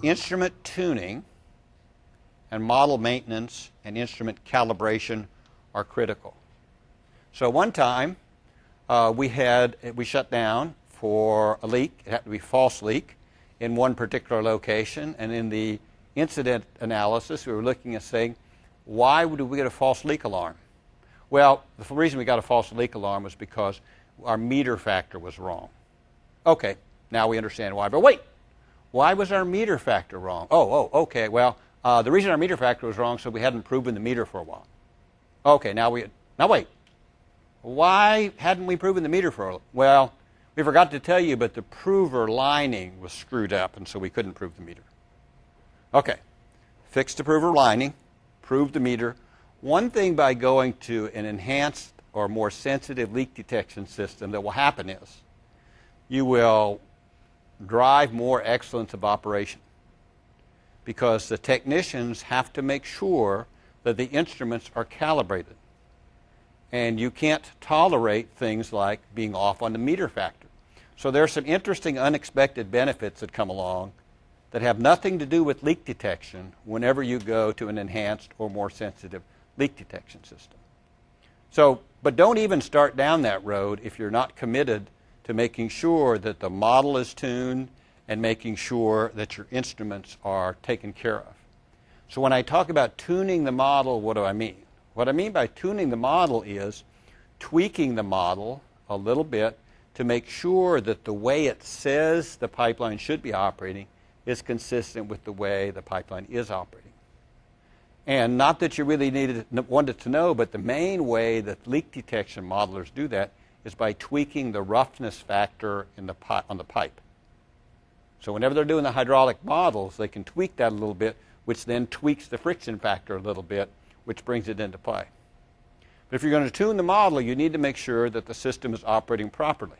instrument tuning and model maintenance and instrument calibration are critical. So one time we shut down for a leak. It had to be a false leak in one particular location, and in the incident analysis we were looking at saying, why would we get a false leak alarm? Well, the reason we got a false leak alarm was because our meter factor was wrong. Okay, now we understand why. But wait, why was our meter factor wrong? Okay, well, the reason our meter factor was wrong, so we hadn't proven the meter for a while. Okay, now wait. Why hadn't we proven the meter for a while? Well, we forgot to tell you, but the prover lining was screwed up, and so we couldn't prove the meter. Okay, fix the prover lining, prove the meter. One thing by going to an enhanced or more sensitive leak detection system that will happen is you will drive more excellence of operation, because the technicians have to make sure that the instruments are calibrated. And you can't tolerate things like being off on the meter factor. So there are some interesting unexpected benefits that come along that have nothing to do with leak detection whenever you go to an enhanced or more sensitive leak detection system. So, but don't even start down that road if you're not committed to making sure that the model is tuned and making sure that your instruments are taken care of. So when I talk about tuning the model, what do I mean? What I mean by tuning the model is tweaking the model a little bit to make sure that the way it says the pipeline should be operating is consistent with the way the pipeline is operating. And not that you really wanted to know, but the main way that leak detection modelers do that is by tweaking the roughness factor on the pipe. So whenever they're doing the hydraulic models, they can tweak that a little bit, which then tweaks the friction factor a little bit, which brings it into play. But if you're going to tune the model, you need to make sure that the system is operating properly.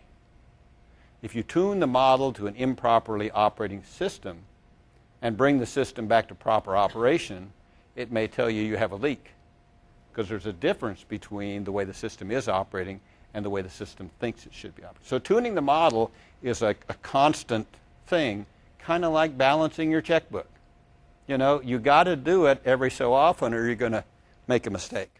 If you tune the model to an improperly operating system and bring the system back to proper operation, it may tell you have a leak, because there's a difference between the way the system is operating and the way the system thinks it should be operating. So tuning the model is a constant thing, kind of like balancing your checkbook. You know, you got to do it every so often or you're going to make a mistake.